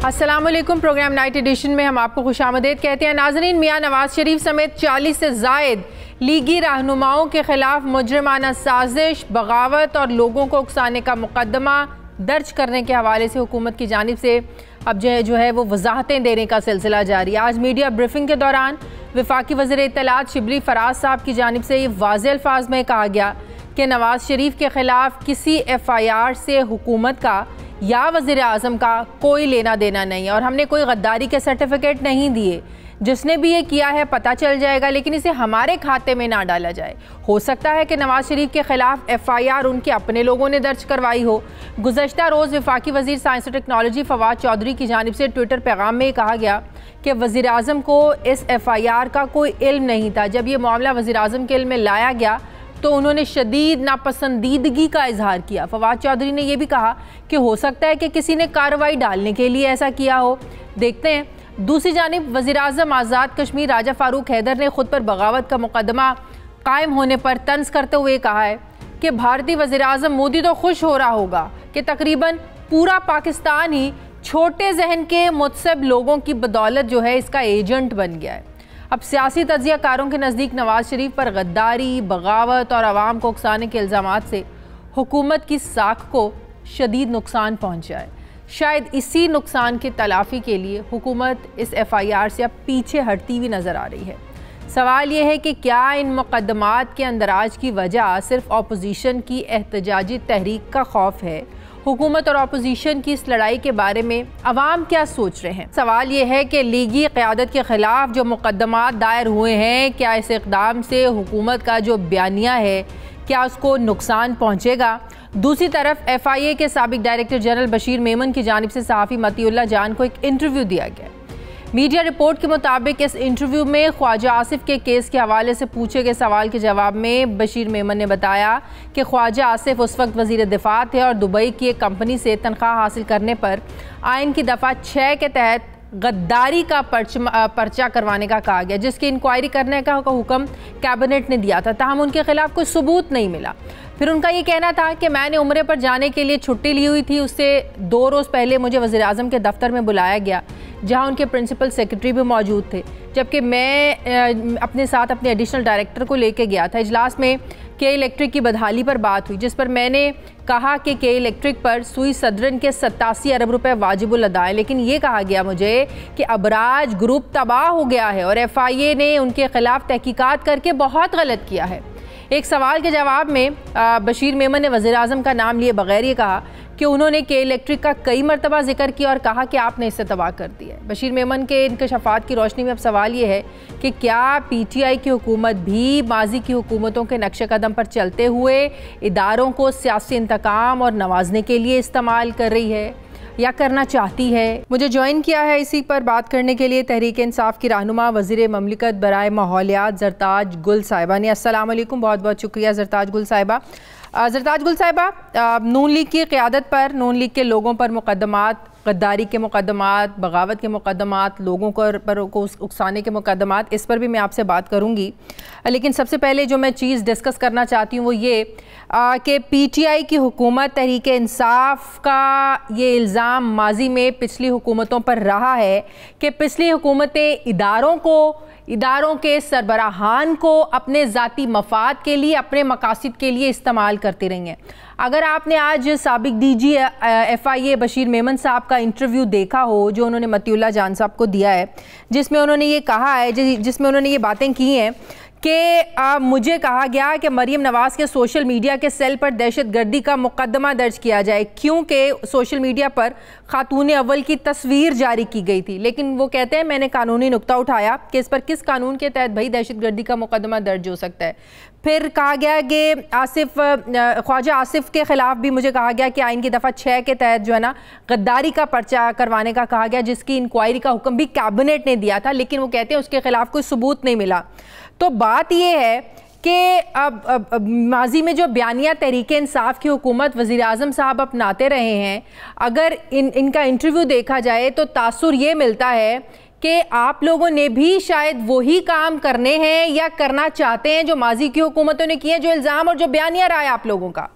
अस्सलामुअलैकुम। Programme night addition में हम आपको खुशामदीद कहते हैं। नाज़रीन, मियां नवाज शरीफ समेत 40 से ज़ायद लीगी रहनुमाओं के खिलाफ मुजरिमाना साजिश, बगावत और लोगों को उकसाने का मुकदमा दर्ज करने के हवाले से हुकूमत की जानिब से अब जो है वो वजाहतें देने का सिलसिला जारी है। आज मीडिया ब्रीफिंग के दौरान वफाकी वज़ीर इत्तलात शिबली फराज साहब की जानिब से ये वाज़ेह अल्फाज में कहा गया कि नवाज शरीफ के खिलाफ किसी FIR से हुकूमत का या वज़ीर आज़म का कोई लेना देना नहीं है और हमने कोई गद्दारी के सर्टिफिकेट नहीं दिए। जिसने भी ये किया है पता चल जाएगा, लेकिन इसे हमारे खाते में ना डाला जाए। हो सकता है कि नवाज शरीफ के खिलाफ FIR उनके अपने लोगों ने दर्ज करवाई हो। गुज़श्ता रोज़ वफाकी वज़ीर साइंस और टेक्नोलॉजी फवाद चौधरी की जानिब से ट्विटर पैगाम में कहा गया कि वज़ीर आज़म को इस FIR का कोई इल्म नहीं था। जब ये मामला वज़ीर आज़म के इल्म में लाया गया तो उन्होंने शदीद नापसंदीदगी का इजहार किया। फवाद चौधरी ने यह भी कहा कि हो सकता है कि किसी ने कार्रवाई डालने के लिए ऐसा किया हो। देखते हैं। दूसरी जानिब वज़ीर आज़म आज़ाद कश्मीर राजा फ़ारूक हैदर ने खुद पर बगावत का मुकदमा कायम होने पर तंज करते हुए कहा है कि भारतीय वज़ीर आज़म मोदी तो खुश हो रहा होगा कि तकरीबन पूरा पाकिस्तान ही छोटे जहन के मुतसब लोगों की बदौलत जो है इसका एजेंट बन गया है। अब सियासी तज्ज़ियाकारों के नज़दीक नवाज शरीफ पर गद्दारी, बगावत और आवाम को उकसाने के इल्ज़ामात से हुकूमत की साख को शदीद नुकसान पहुँचा है। शायद इसी नुकसान की तलाफ़ी के लिए हुकूमत इस FIR से अब पीछे हटती हुई नज़र आ रही है। सवाल ये है कि क्या इन मुकदमात के अंदराज की वजह सिर्फ अपोजिशन की एहतजाजी तहरीक का खौफ है? हुकूमत और अपोजिशन की इस लड़ाई के बारे में अवाम क्या सोच रहे हैं? सवाल ये है कि लीगी क़यादत के ख़िलाफ़ जो मुकदमात दायर हुए हैं, क्या इस इक़दाम से हुकूमत का जो बयानिया है क्या उसको नुकसान पहुँचेगा? दूसरी तरफ FIA के साबिक़ डायरेक्टर जनरल बशीर मेमन की जानिब से सहाफ़ी मतीउल्लाह जान को एक इंटरव्यू दिया गया। मीडिया रिपोर्ट के मुताबिक इस इंटरव्यू में ख्वाजा आसिफ के केस के हवाले से पूछे गए सवाल के जवाब में बशीर मेमन ने बताया कि ख्वाजा आसिफ उस वक्त वज़ीर दिफा थे और दुबई की एक कंपनी से तनख्वाह हासिल करने पर आइन की दफ़ा 6 के तहत गद्दारी का पर्चा करवाने का कहा गया, जिसकी इंक्वायरी करने का हुक्म कैबिनेट ने दिया था। ताहम उनके खिलाफ कोई सबूत नहीं मिला। फिर उनका ये कहना था कि मैंने उम्रे पर जाने के लिए छुट्टी ली हुई थी, उससे 2 रोज़ पहले मुझे वज़ीर आज़म के दफ्तर में बुलाया गया जहां उनके प्रिंसिपल सेक्रेटरी भी मौजूद थे, जबकि मैं अपने साथ अपने एडिशनल डायरेक्टर को लेके गया था। इजलास में के इलेक्ट्रिक की बदहाली पर बात हुई, जिस पर मैंने कहा कि के इलेक्ट्रिक पर सुई सदरन के 87 अरब रुपए वाजिबुल अदा है, लेकिन ये कहा गया मुझे कि अबराज ग्रुप तबाह हो गया है और FIA ने उनके खिलाफ तहकीकात करके बहुत गलत किया है। एक सवाल के जवाब में बशीर मेमन ने वज़ीर आज़म का नाम लिए बगैर ये कहा कि उन्होंने के इलेक्ट्रिक का कई मरतबा जिक्र किया और कहा कि आपने इससे तबाह कर दिया है। बशीर मेमन के इंकशाफात की रोशनी में अब सवाल ये है कि क्या PTI की हुकूमत भी माजी की हुकूमतों के नक्शे कदम पर चलते हुए इदारों को सियासी इंतकाम और नवाजने के लिए इस्तेमाल कर रही है या करना चाहती है? मुझे ज्वाइन किया है इसी पर बात करने के लिए तहरीक इंसाफ की रहनुमा वज़ीर ममलिकत बराए माहौलियात ज़रताज गुल साहिबा ने। अस्सलाम वालेकुम, बहुत बहुत शुक्रिया ज़रताज गुल साहिबा। ज़रताज गुल साहिबा, नून लीग की क़यादत पर नून लीग के लोगों पर मुकदमात, गद्दारी के मुकदमात, बगावत के मुकदमात, लोगों को उकसाने के मुकदमात, इस पर भी मैं आपसे बात करूंगी। लेकिन सबसे पहले जो मैं चीज़ डिस्कस करना चाहती हूँ वो ये कि PTI की हुकूमत तहरीक इंसाफ का ये इल्ज़ाम माजी में पिछली हुकूमतों पर रहा है कि पिछली हुकूमतें इदारों के सरबराहान को अपने ज़ाती मफाद के लिए, अपने मकासद के लिए इस्तेमाल करती रही हैं। अगर आपने आज साबिक़ DG FIA बशीर मेमन साहब का इंटरव्यू देखा हो जो उन्होंने मतीउल्लाह जान साहब को दिया है, जिसमें उन्होंने ये कहा है, जिसमें उन्होंने ये बातें की हैं कि मुझे कहा गया कि मरीम नवाज़ के सोशल मीडिया के सेल पर दहशतगर्दी का मुकदमा दर्ज किया जाए क्योंकि सोशल मीडिया पर खातून अव्वल की तस्वीर जारी की गई थी। लेकिन वो कहते हैं मैंने कानूनी नुक्ता उठाया कि इस पर किस कानून के तहत भाई दहशतगर्दी का मुकदमा दर्ज हो सकता है। फिर कहा गया कि ख्वाजा आसिफ के ख़िलाफ़ भी मुझे कहा गया कि आइन की दफ़ा 6 के तहत जो है ना गद्दारी का पर्चा करवाने का कहा गया, जिसकी इंक्वायरी का हुक्म भी कैबिनेट ने दिया था, लेकिन वो कहते हैं उसके ख़िलाफ़ कोई सबूत नहीं मिला। तो बात यह है कि अब माजी में जो बयानिया तहरीक इंसाफ की हुकूमत वज़ीर आज़म साहब अपनाते रहे हैं, अगर इनका इंटरव्यू देखा जाए तो तासुर ये मिलता है कि आप लोगों ने भी शायद वही काम करने हैं या करना चाहते हैं जो माजी की हुकूमतों ने किए, जो इल्ज़ाम और जो बयानिया रहा है आप लोगों का।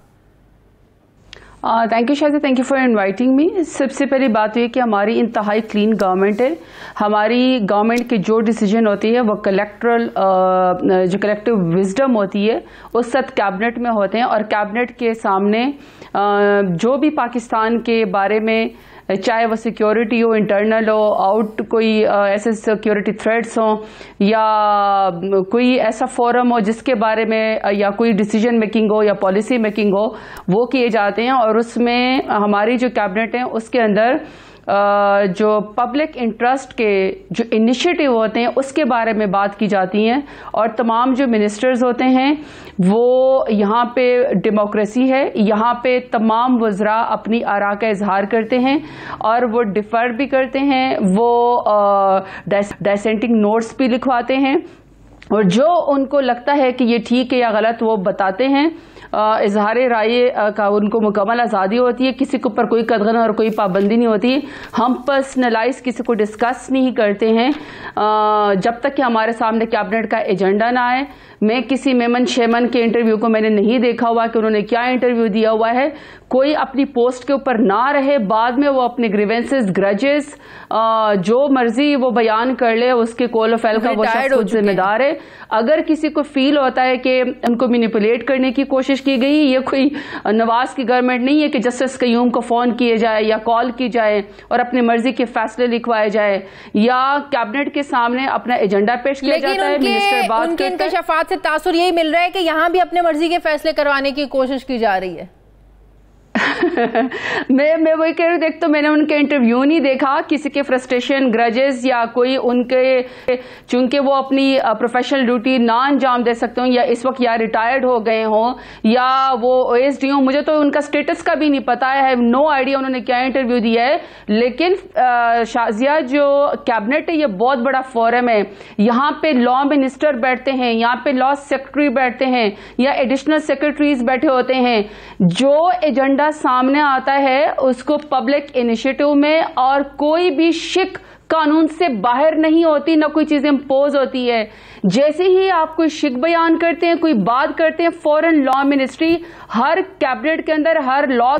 थैंक यू शायद, thank you for inviting me. सबसे पहली बात तो ये कि हमारी इंतहाई क्लीन गवर्नमेंट है। हमारी गवर्नमेंट की जो डिसीजन होती है वो जो कलेक्टिव विजडम होती है उस सब कैबिनेट में होते हैं, और कैबिनेट के सामने जो भी पाकिस्तान के बारे में, चाहे वो सिक्योरिटी हो, इंटरनल हो, आउट कोई ऐसे सिक्योरिटी थ्रेट्स हों या कोई ऐसा फोरम हो जिसके बारे में या कोई डिसीजन मेकिंग हो या पॉलिसी मेकिंग हो, वो किए जाते हैं। और उसमें हमारी जो कैबिनेट है उसके अंदर जो पब्लिक इंटरेस्ट के जो इनिशिएटिव होते हैं उसके बारे में बात की जाती हैं, और तमाम जो मिनिस्टर्स होते हैं वो यहाँ पे डेमोक्रेसी है, यहाँ पे तमाम वज़रा अपनी आरा का इजहार करते हैं और वो डिफर भी करते हैं, वो डिसेंटिंग नोट्स भी लिखवाते हैं, और जो उनको लगता है कि ये ठीक है या गलत वो बताते हैं। इजहार राय का उनको मुकम्मल आज़ादी होती है, किसी के ऊपर कोई कदगन और कोई पाबंदी नहीं होती। हम पर्सनलाइज किसी को डिस्कस नहीं करते हैं जब तक कि हमारे सामने कैबिनेट का एजेंडा ना आए। मैं किसी मेमन शेमन के इंटरव्यू को मैंने नहीं देखा हुआ कि उन्होंने क्या इंटरव्यू दिया हुआ है। कोई अपनी पोस्ट के ऊपर ना रहे, बाद में वो अपने ग्रीवेंसेस, ग्रजेस, जो मर्जी वो बयान कर ले, उसके कोल फैल का वो शख्स खुद जिम्मेदार है। अगर किसी को फील होता है कि उनको मैनिपुलेट करने की कोशिश की गई, ये कोई नवाज की गवर्नमेंट नहीं है कि जस्टिस कयूम को फोन किए जाए या कॉल की जाए और अपनी मर्जी के फैसले लिखवाए जाए, या कैबिनेट के सामने अपना एजेंडा पेश किया जाता है, मिनिस्टर बात करते हैं। इंकशाफात से तासुर यही मिल रहा है कि यहाँ भी अपने मर्जी के फैसले करवाने की कोशिश की जा रही है। मैं वही कह रही हूँ, देख तो मैंने उनके इंटरव्यू नहीं देखा, किसी के फ्रस्ट्रेशन, ग्रजेस या कोई उनके, चूंकि वो अपनी प्रोफेशनल ड्यूटी ना अंजाम दे सकते हो या इस वक्त या रिटायर्ड हो गए हों या वो OSD हो, मुझे तो उनका स्टेटस का भी नहीं पता है, आई हैव नो आइडिया उन्होंने क्या इंटरव्यू दिया है। लेकिन शाजिया, जो कैबिनेट है ये बहुत बड़ा फोरम है, यहाँ पे लॉ मिनिस्टर बैठते हैं, यहाँ पे लॉ सेक्रेटरी बैठते हैं या एडिशनल सेक्रेटरीज बैठे होते हैं। जो एजेंडा सामने आता है उसको पब्लिक इनिशिएटिव में, और कोई भी शिक कानून से बाहर नहीं होती, ना कोई चीज इम्पोज होती है। जैसे ही आप कोई शिक बयान करते हैं, कोई बात करते हैं, फॉरेन लॉ मिनिस्ट्री हर कैबिनेट के अंदर, हर लॉ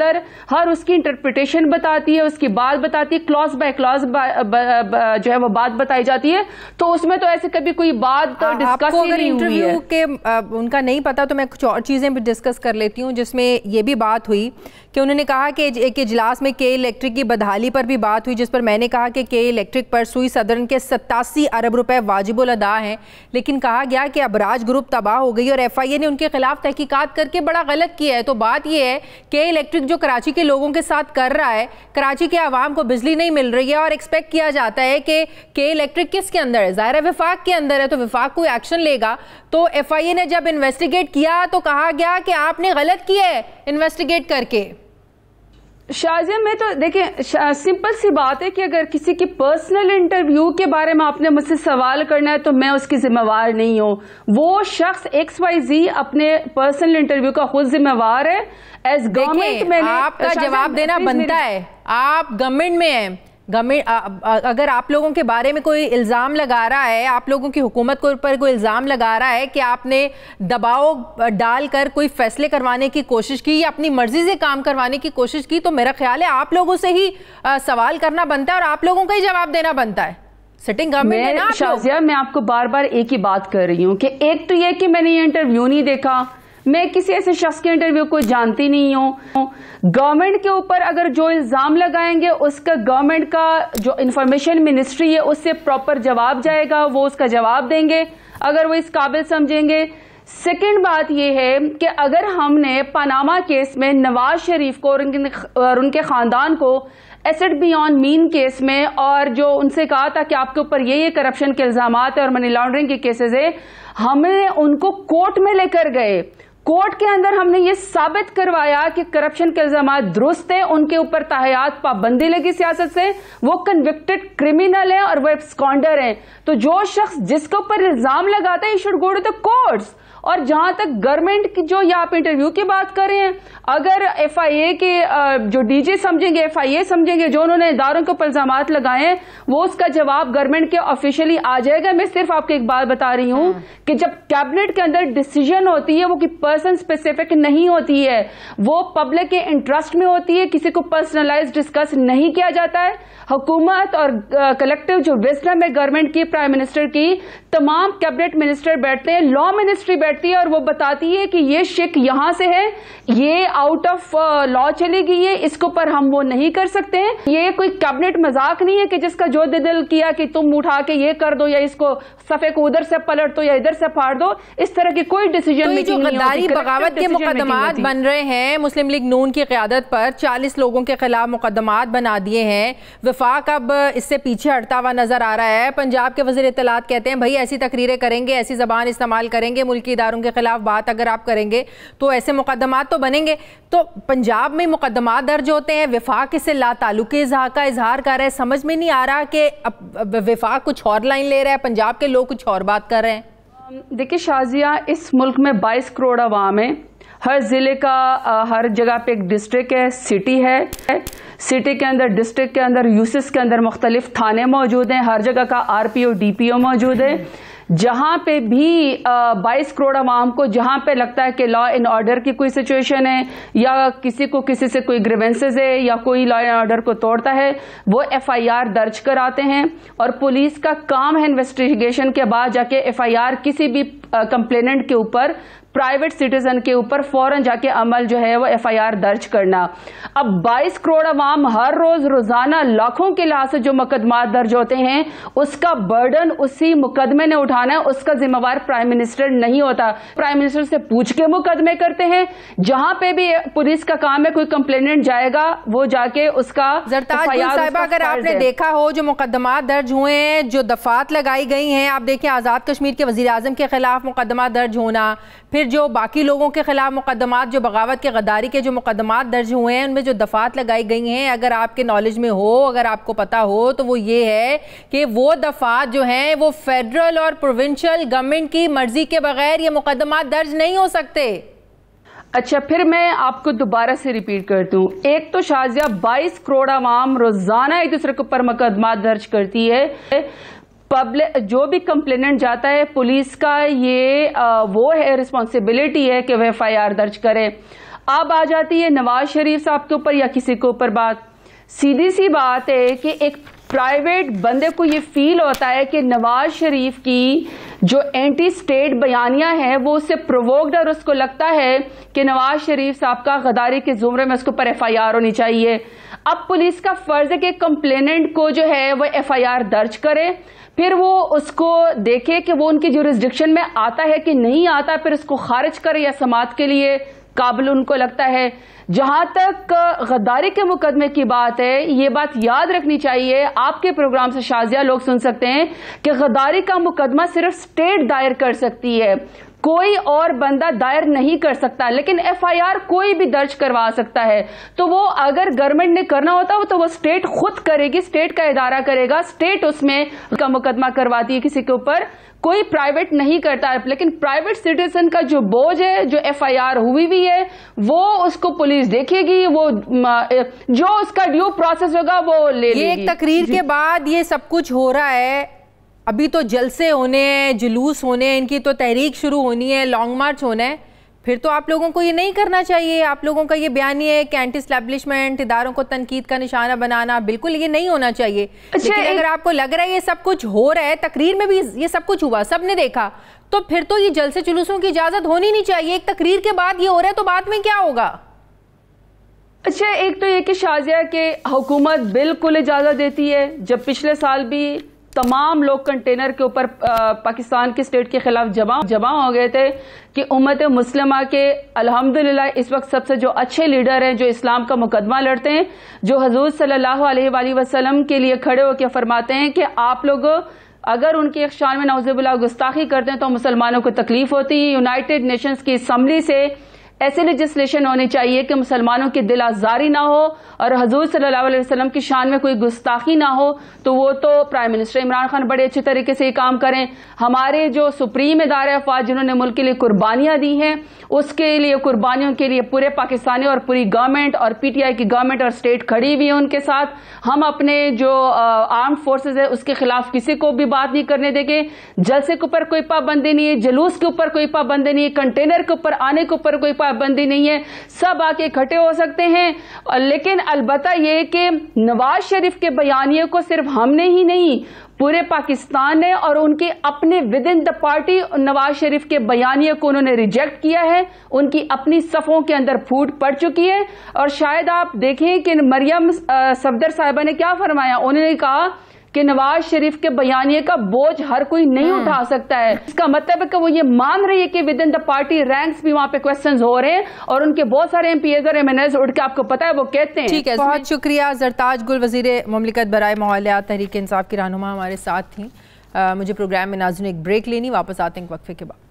हर उसकी इंटरप्रिटेशन बताती है, उसकी बात बताती है, क्लॉज बाय क्लॉज जो है वो बात बताई जाती है। तो उसमें तो ऐसे कभी कोई बात डिस्कस ही नहीं हुई है। के उनका नहीं पता तो मैं कुछ और चीजें भी डिस्कस कर लेती हूँ, जिसमें ये भी बात हुई कि उन्होंने कहा कि एक इजलास में के इलेक्ट्रिक की बदहाली पर भी बात हुई, जिस पर मैंने कहा कि के इलेक्ट्रिक पर सुई सदरन के 87 अरब रुपए वाजिबुल अदा हैं, लेकिन कहा गया कि अबराज ग्रुप तबाह हो गई और FIA ने उनके खिलाफ तहकीकात करके बड़ा गलत किया है। तो बात यह है कि इलेक्ट्रिक जो कराची के लोगों के साथ कर रहा है, कराची के आवाम को बिजली नहीं मिल रही है और एक्सपेक्ट किया जाता है कि इलेक्ट्रिक किसके अंदर है, ज़ाहिर है विफाक के अंदर है, तो विफाक कोई एक्शन लेगा। तो FIA ने जब इन्वेस्टिगेट किया तो कहा गया कि आपने गलत किया है इन्वेस्टिगेट करके। शाजिया, मैं तो देखिए सिंपल सी बात है कि अगर किसी की पर्सनल इंटरव्यू के बारे में आपने मुझसे सवाल करना है तो मैं उसकी जिम्मेवार नहीं हूँ। वो शख्स XYZ अपने पर्सनल इंटरव्यू का खुद जिम्मेवार है। एज गवर्नमेंट मैंने आपका जवाब देना बनता है, आप गवर्नमेंट में हैं। अगर आप लोगों के बारे में कोई इल्ज़ाम लगा रहा है, आप लोगों की हुकूमत के ऊपर कोई इल्ज़ाम लगा रहा है कि आपने दबाव डालकर कोई फैसले करवाने की कोशिश की या अपनी मर्जी से काम करवाने की कोशिश की, तो मेरा ख्याल है आप लोगों से ही सवाल करना बनता है और आप लोगों का ही जवाब देना बनता है। सिटिंग गवर्नमेंट है ना। शाजिया, मैं आपको बार बार एक ही बात कर रही हूँ कि एक तो यह कि मैंने ये इंटरव्यू नहीं देखा, मैं किसी ऐसे शख्स के इंटरव्यू को जानती नहीं हूँ। गवर्नमेंट के ऊपर अगर जो इल्जाम लगाएंगे उसका गवर्नमेंट का जो इंफॉर्मेशन मिनिस्ट्री है उससे प्रॉपर जवाब जाएगा, वो उसका जवाब देंगे अगर वो इस काबिल समझेंगे। सेकंड बात यह है कि अगर हमने पनामा केस में नवाज शरीफ को और उनके खानदान को एसेट बियॉन्ड मीन केस में और जो उनसे कहा था कि आपके ऊपर ये करप्शन के इल्जाम है और मनी लॉन्ड्रिंग के केसेस है, हमने उनको कोर्ट में लेकर गए। कोर्ट के अंदर हमने ये साबित करवाया कि करप्शन के इल्जाम दुरुस्त है, उनके ऊपर ताहयात पाबंदी लगी सियासत से, वो कन्विक्टेड क्रिमिनल है और वो एब्सकॉन्डर है। तो जो शख्स जिसके ऊपर इल्जाम लगाता है, he should go to the courts और जहां तक गवर्नमेंट की जो ये आप इंटरव्यू की बात कर रहे हैं, अगर FIA के जो DG समझेंगे, FIA समझेंगे, जो उन्होंने इदारों के ऊपर इल्जामात लगाए हैं, वो उसका जवाब गवर्नमेंट के ऑफिशियली आ जाएगा। मैं सिर्फ आपको एक बात बता रही हूं कि जब कैबिनेट के अंदर डिसीजन होती है वो कि पर्सन स्पेसिफिक नहीं होती है, वो पब्लिक के इंटरेस्ट में होती है, किसी को पर्सनलाइज डिस्कस नहीं किया जाता है। हुकूमत और कलेक्टिव जो विजडम है गवर्नमेंट की, प्राइम मिनिस्टर की, तमाम कैबिनेट मिनिस्टर बैठते हैं, लॉ मिनिस्ट्री बैठती है और वो बताती है कि ये शिक यहां से है, ये आउट ऑफ लॉ चली गई है, इसको पर हम वो नहीं कर सकते हैं। ये कोई कैबिनेट मजाक नहीं है कि जिसका जो दिल किया कि तुम उठा के ये कर दो या इसको सफे को उधर से पलट दो या इधर से फाड़ दो, इस तरह की कोई डिसीजन मेकिंग नहीं होती। गद्दारी बगावत के मुकदमात बन रहे हैं मुस्लिम लीग नून की क़यादत पर, 40 लोगों के खिलाफ मुकदमात बना दिए हैं। वफाक अब इससे पीछे हटता हुआ नजर आ रहा है। पंजाब के वज़ीर इत्तलात कहते हैं भाई ऐसी तकरीरें करेंगे, ऐसी जबान इस्तेमाल करेंगे, मुल्की इदारों के खिलाफ बात अगर आप करेंगे तो ऐसे मुकदमात तो बनेंगे। तो पंजाब में मुकदमात दर्ज होते हैं, वफाक इससे लाताल्लुकी का इजहार कर रहा है। समझ में नहीं आ रहा कि वफाक कुछ और लाइन ले रहा है, पंजाब के लोग कुछ और बात कर रहे हैं। देखिए शाजिया, इस मुल्क में 22 करोड़ आवाम है, हर जिले का हर जगह पे एक डिस्ट्रिक्ट है, सिटी है, सिटी के अंदर, डिस्ट्रिक्ट के अंदर, यूसिस के अंदर मुख्तलिफ थाने मौजूद हैं, हर जगह का RPO DPO मौजूद है। जहां पे भी 22 करोड़ आवाम को जहां पे लगता है कि लॉ एंड ऑर्डर की कोई सिचुएशन है या किसी को किसी से कोई ग्रीवेंसेस है या कोई लॉ एंड ऑर्डर को तोड़ता है, वो FIR दर्ज कराते हैं और पुलिस का काम है इन्वेस्टिगेशन के बाद जाके FIR किसी भी कंप्लेनेंट के ऊपर, प्राइवेट सिटीजन के ऊपर फौरन जाके अमल जो है वो FIR दर्ज करना। अब 22 करोड़ अवाम हर रोज रोजाना लाखों के लिहाज से जो मुकदमात दर्ज होते हैं, उसका बर्डन उसी मुकदमे ने उठाना है, उसका जिम्मेवार प्राइम मिनिस्टर नहीं होता। प्राइम मिनिस्टर से पूछ के मुकदमे करते हैं। जहां पे भी पुलिस का काम है, कोई कंप्लेनेंट जाएगा वो जाके उसका साहिबा, अगर आपने देखा हो जो मुकदमात दर्ज हुए हैं, जो दफात लगाई गई हैं, आप देखें आजाद कश्मीर के वजीर आजम के खिलाफ मुकदमा दर्ज होना, फिर जो बाकी लोगों के खिलाफ मुकदमात, जो बगावत के गद्दारी के जो मुकदमात दर्ज हुए हैं, उनमें जो दफात लगाई गई हैं, अगर आपके नॉलेज में हो, अगर आपको पता हो, तो वो ये है कि वो दफात जो हैं वो फेडरल और प्रोविंशियल गवर्नमेंट की मर्जी के बगैर ये मुकदमात दर्ज नहीं हो सकते। अच्छा, फिर मैं आपको दोबारा से रिपीट करती हूँ। एक तो शाजिया 22 करोड़ आवाम रोजाना एक दूसरे के ऊपर मुकदमात दर्ज करती है। पब्लिक जो भी कंप्लेनेंट जाता है, पुलिस का ये वो है, रिस्पॉन्सिबिलिटी है कि वह FIR दर्ज करे। अब आ जाती है नवाज शरीफ साहब के ऊपर या किसी के ऊपर बात। सीधी सी बात है कि एक प्राइवेट बंदे को ये फील होता है कि नवाज शरीफ की जो एंटी स्टेट बयानियां हैं वो उससे प्रोवोक्ड, और उसको लगता है कि नवाज शरीफ साहब का गद्दारी के जुमरे में उसके ऊपर FIR होनी चाहिए। अब पुलिस का फर्ज है कि कंप्लेनेंट को जो है वो FIR दर्ज करे, फिर वो उसको देखे कि वो उनकी जुरिस्डिक्शन में आता है कि नहीं आता, फिर उसको खारिज करे या समाअत के लिए काबिल उनको लगता है। जहां तक गद्दारी के मुकदमे की बात है, ये बात याद रखनी चाहिए, आपके प्रोग्राम से शाजिया लोग सुन सकते हैं कि गद्दारी का मुकदमा सिर्फ स्टेट दायर कर सकती है, कोई और बंदा दायर नहीं कर सकता, लेकिन FIR कोई भी दर्ज करवा सकता है। तो वो अगर गवर्नमेंट ने करना होता तो वो स्टेट खुद करेगी, स्टेट का इदारा करेगा, स्टेट उसमें का मुकदमा करवाती है किसी के ऊपर, कोई प्राइवेट नहीं करता है। लेकिन प्राइवेट सिटीजन का जो बोझ है, जो FIR हुई भी है, वो उसको पुलिस देखेगी, वो जो उसका ड्यू प्रोसेस होगा वो ले लेगी। ये एक तकरीर के बाद ये सब कुछ हो रहा है, अभी तो जलसे होने हैं, जुलूस होने हैं, इनकी तो तहरीक शुरू होनी है, लॉन्ग मार्च होना है, फिर तो आप लोगों को ये नहीं करना चाहिए। आप लोगों का ये बयान है कि एंटी एस्टैब्लिशमेंट, इदारों को तनकीद का निशाना बनाना, बिल्कुल ये नहीं होना चाहिए। लेकिन अगर आपको लग रहा है ये सब कुछ हो रहा है, तकरीर में भी ये सब कुछ हुआ, सबने देखा, तो फिर तो ये जलसे जुलूसों की इजाजत होनी नहीं चाहिए। एक तकरीर के बाद ये हो रहा है तो बाद में क्या होगा? अच्छा, एक तो ये कि शाजिया के हुकूमत बिल्कुल इजाजत देती है। जब पिछले साल भी तमाम लोग कंटेनर के ऊपर पाकिस्तान की स्टेट के खिलाफ जमा हो गए थे कि उम्मत मुस्लिमा के अल्हम्दुलिल्लाह इस वक्त सबसे जो अच्छे लीडर हैं, जो इस्लाम का मुकदमा लड़ते हैं, जो हुजूर सल्लल्लाहु अलैहि वसल्लम के लिए खड़े होकर फरमाते हैं कि आप लोग अगर उनकी एक शान में नौज़ुबिल्लाह गुस्ताखी करते हैं तो मुसलमानों को तकलीफ होती है। यूनाइटेड नेशंस की असम्बली से ऐसे लेजिस्लेशन होनी चाहिए कि मुसलमानों की दिल आज़ारी ना हो और हजूर सल्लल्लाहु अलैहि वसल्लम की शान में कोई गुस्ताखी ना हो। तो वो तो प्राइम मिनिस्टर इमरान खान बड़े अच्छे तरीके से ये काम करें। हमारे जो सुप्रीम इदारे अफवाज जिन्होंने मुल्क के लिए कुर्बानियां दी हैं, उसके लिए कुर्बानियों के लिए पूरे पाकिस्तानी और पूरी गवर्नमेंट और पीटीआई की गवर्नमेंट और स्टेट खड़ी हुई है उनके साथ। हम अपने जो आर्म फोर्सेज है उसके खिलाफ किसी को भी बात नहीं करने देंगे। जलसे के ऊपर कोई पाबंदी नहीं है, जुलूस के ऊपर कोई पाबंदी नहीं है, कंटेनर के ऊपर आने के ऊपर कोई पाबंदी नहीं है, सब आके इकट्ठे हो सकते हैं। लेकिन अलबत्ता ये कि नवाज शरीफ के बयानिए को सिर्फ हमने ही नहीं पूरे पाकिस्तान ने और उनके अपने within the party Nawaz Sharif के बयानिए को उन्होंने रिजेक्ट किया है। उनकी अपनी सफ़ों के अंदर फूट पड़ चुकी है। और शायद आप देखें कि मरियम सफदर साहिबा ने क्या फरमाया, उन्होंने कहा कि नवाज शरीफ के बयानिए का बोझ हर कोई नहीं उठा सकता है। इसका मतलब है कि वो ये मान रही है कि with in the party ranks भी वहां पे क्वेश्चंस हो रहे हैं और उनके बहुत सारे एमपीएस और एमएनएस उठ के आपको पता है वो कहते हैं। ठीक है, बहुत शुक्रिया। जरताज गुल वजीर मुमलिकत बराए माहौलियात तहरीक इंसाफ की रहनुमा हमारे साथ थी। मुझे प्रोग्राम में नाज़रीन एक ब्रेक लेनी, वापस आते हैं वक्फे के बाद।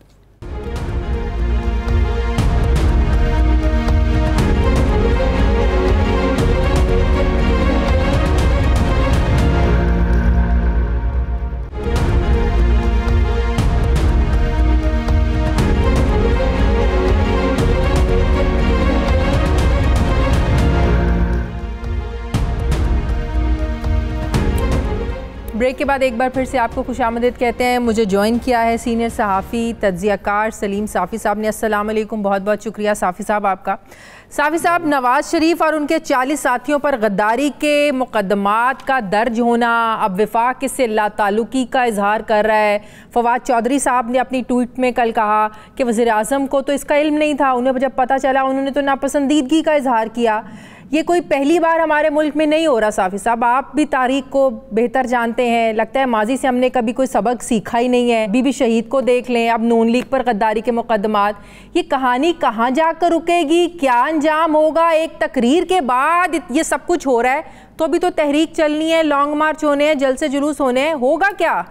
ब्रेक के बाद एक बार फिर से आपको खुशामदीद कहते हैं। मुझे ज्वाइन किया है सीनियर सहाफ़ी तज्ज़ियाकार सलीम साफ़ी साहब ने। अस्सलाम वालेकुम, बहुत बहुत शुक्रिया साफ़ी साहब आपका। साफ़ी साहब, नवाज़ शरीफ और उनके 40 साथियों पर गद्दारी के मुकदमात का दर्ज होना, अब वफाक से लाताल्लुकी का इजहार कर रहा है। फवाद चौधरी साहब ने अपनी ट्वीट में कल कहा कि वज़ीर आज़म को तो इसका इल्म नहीं था, उन्हें जब पता चला उन्होंने तो नापसंदीदगी का इजहार किया। ये कोई पहली बार हमारे मुल्क में नहीं हो रहा। साफ़ी साहब, आप भी तारीख को बेहतर जानते हैं, लगता है माजी से हमने कभी कोई सबक सीखा ही नहीं है। बीबी शहीद को देख लें, अब नून लीग पर गद्दारी के मुकदमात, ये कहानी कहाँ जाकर रुकेगी, क्या अंजाम होगा? एक तकरीर के बाद ये सब कुछ हो रहा है, तो अभी तो तहरीक चलनी है, लॉन्ग मार्च होने हैं, जलसे जुलूस होने हैं, होगा क्या?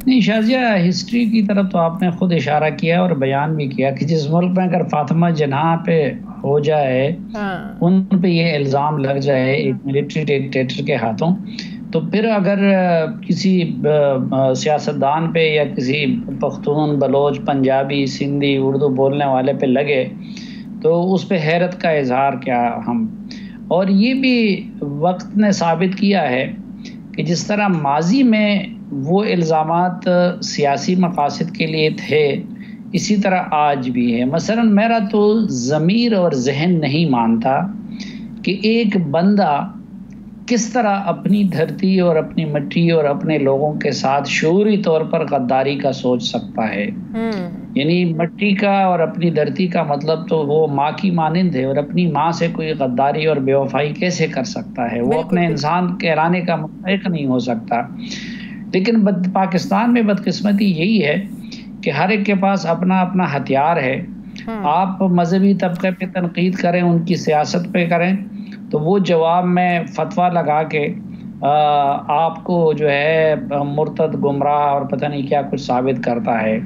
नहीं शाजिया, हिस्ट्री की तरफ तो आपने खुद इशारा किया और बयान भी किया कि जिस मुल्क में अगर फातिमा जनाह पे हो जाए, उन पे ये इल्ज़ाम लग जाए एक मिलिट्री डिक्टेटर के हाथों, तो फिर अगर किसी सियासतदान पे या किसी पख्तून, बलोच, पंजाबी, सिंधी, उर्दू बोलने वाले पे लगे तो उस पे हैरत का इजहार क्या हम। और ये भी वक्त ने साबित किया है कि जिस तरह माजी में वो इल्ज़ामात सियासी मकासद के लिए थे, इसी तरह आज भी है। मसलन मेरा तो ज़मीर और जहन नहीं मानता कि एक बंदा किस तरह अपनी धरती और अपनी मिट्टी और अपने लोगों के साथ शऊरी तौर पर गद्दारी का सोच सकता है। यानी मिट्टी का और अपनी धरती का मतलब तो वो माँ की मानिंद है, और अपनी माँ से कोई गद्दारी और बेवफाई कैसे कर सकता है? वो अपने इंसान कहलाने का मुस्तहिक नहीं हो सकता। लेकिन पाकिस्तान में बदकिस्मती यही है कि हर एक के पास अपना अपना हथियार है। आप मजहबी तबके पे तनकीद करें, उनकी सियासत पे करें, तो वो जवाब में फतवा लगा के आपको जो है मुर्तद, गुमराह और पता नहीं क्या कुछ साबित करता है।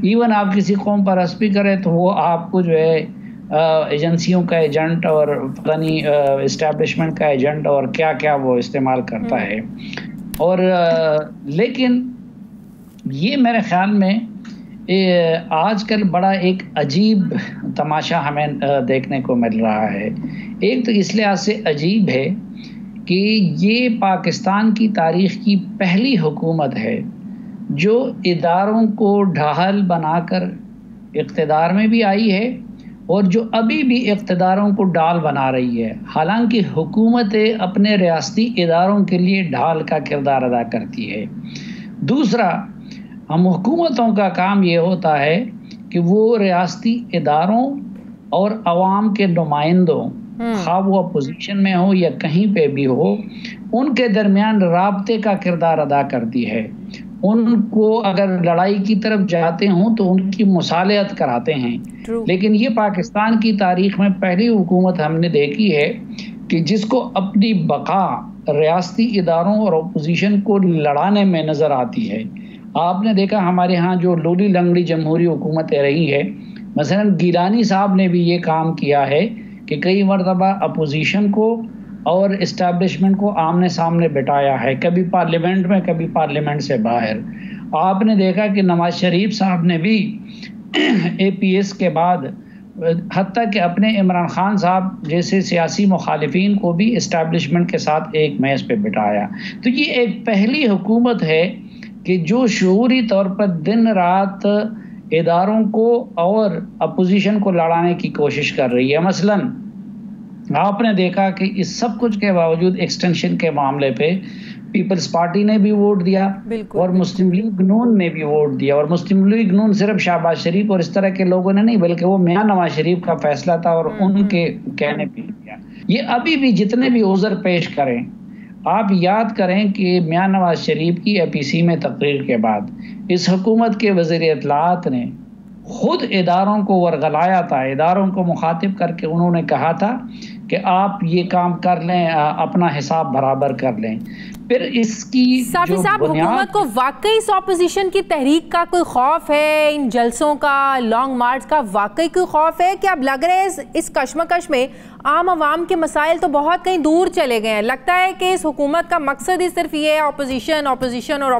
इवन आप किसी कौम पर हस्बी करें तो वो आपको जो है एजेंसियों का एजेंट और पता नहीं इस्टेब्लिशमेंट का एजेंट और क्या क्या वो इस्तेमाल करता है। और लेकिन ये मेरे ख्याल में आजकल बड़ा एक अजीब तमाशा हमें देखने को मिल रहा है। एक तो इस लिहाज से अजीब है कि ये पाकिस्तान की तारीख़ की पहली हुकूमत है जो इदारों को ढाल बनाकर इक़्तिदार में भी आई है और जो अभी भी इक़्तिदारों को ढाल बना रही है। हालांकि हुकूमतें अपने रियासती इदारों के लिए ढाल का किरदार अदा करती है। दूसरा, हम हुकूमतों का काम ये होता है कि वो रियासती इदारों और अवाम के नुमाइंदों, खा वो अपोजिशन में हो या कहीं पे भी हो, उनके दरमियान राब्ते का किरदार अदा करती है। उनको अगर लड़ाई की तरफ जाते हों तो उनकी मुसालहत कराते हैं। लेकिन ये पाकिस्तान की तारीख में पहली हुकूमत हमने देखी है कि जिसको अपनी बका रियासती इदारों और अपोजिशन को लड़ाने में नज़र आती है। आपने देखा हमारे यहाँ जो लूली लंगड़ी जमहूरी हुकूमतें रही है, मसलन गिलानी साहब ने भी ये काम किया है कि कई मरतबा अपोजिशन को और इस्टेब्लिशमेंट को आमने सामने बिठाया है, कभी पार्लियामेंट में कभी पार्लियामेंट से बाहर। आपने देखा कि नवाज शरीफ साहब ने भी APS के बाद हत्ता कि अपने इमरान खान साहब जैसे सियासी मुखालिफिन को भी इस्टेब्लिशमेंट के साथ एक मेज़ पे बिठाया। तो ये एक पहली हुकूमत है कि जो शऊरी तौर पर दिन रात इदारों को और अपोजिशन को लड़ाने की कोशिश कर रही है। मसलन आपने देखा कि इस सब कुछ के बावजूद एक्सटेंशन के मामले पे पीपल्स पार्टी ने भी वोट दिया और मुस्लिम लीग नून ने भी वोट दिया, और मुस्लिम लीग नून सिर्फ शहबाज शरीफ और इस तरह के लोगों ने नहीं, बल्कि वो मियां नवाज शरीफ का फैसला था और उनके कहने पे दिया। ये अभी भी जितने भी उज़र पेश करें, आप याद करें कि मियां नवाज शरीफ की APC में तकरीर के बाद इस हुकूमत के वज़ीर इत्तलाआत ने खुद इदारों को वरगलाया था, इदारों को मुखातिब करके उन्होंने कहा था कि आप ये काम कर लें, अपना हिसाब बराबर कर लें। फिर इसकी साफी साहब, हुकूमत को वाकई इस ऑपोजिशन की तहरीक का कोई खौफ है, इन जलसों का, लॉन्ग मार्च का वाकई कोई खौफ है कि अब लग रहा है इस कश्मकश में आम आवाम के मसाइल तो बहुत कहीं दूर चले गए हैं? लगता है कि इस हुकूमत का मकसद ही सिर्फ ये है ऑपोजिशन ऑपोजिशन और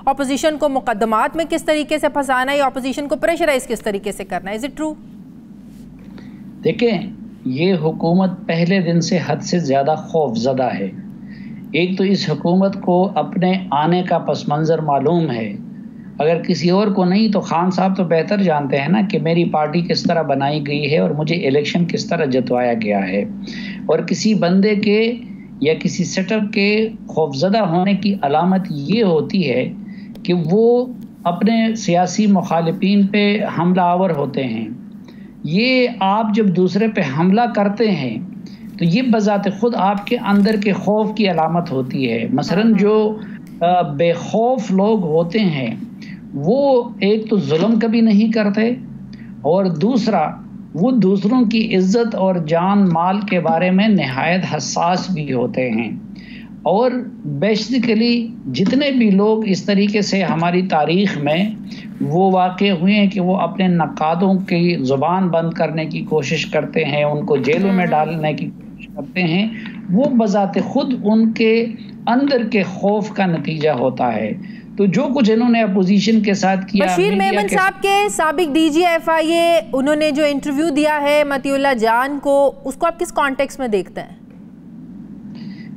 ऑपोजिशन को मुकदमात में किस तरीके से फंसाना है, ऑपोजिशन को प्रेशराइज किस तरीके से करना है? Is it true? देखें, ये हुकूमत पहले दिन से हद से ज़्यादा खौफजदा है। एक तो इस हुकूमत को अपने आने का पस मंज़र मालूम है, अगर किसी और को नहीं तो खान साहब तो बेहतर जानते हैं ना कि मेरी पार्टी किस तरह बनाई गई है और मुझे इलेक्शन किस तरह जतवाया गया है। और किसी बंदे के या किसी सेटअप के खौफजदा होने की अलामत ये होती है कि वो अपने सियासी मुखालिफिन पे हमला आवर होते हैं। ये आप जब दूसरे पे हमला करते हैं तो ये बजाते खुद आपके अंदर के खौफ की अलामत होती है। मसलन जो बेखौफ लोग होते हैं वो एक तो जुल्म कभी नहीं करते, और दूसरा वो दूसरों की इज्जत और जान माल के बारे में नहायत हसास भी होते हैं। और बेसिकली जितने भी लोग इस तरीके से हमारी तारीख़ में वो वाक़े हुए हैं कि वो अपने नकादों की ज़ुबान बंद करने की कोशिश करते हैं, उनको जेलों में डालने की कोशिश करते हैं, वो बजाते खुद उनके अंदर के खौफ का नतीजा होता है। तो जो कुछ इन्होंने अपोजिशन के साथ किया, बशीर मेमन साहब के साबिक DG FIA उन्होंने जो इंटरव्यू दिया है मतीउल्लाह जान को, उसको आप किस कॉन्टेक्स्ट में देखते हैं?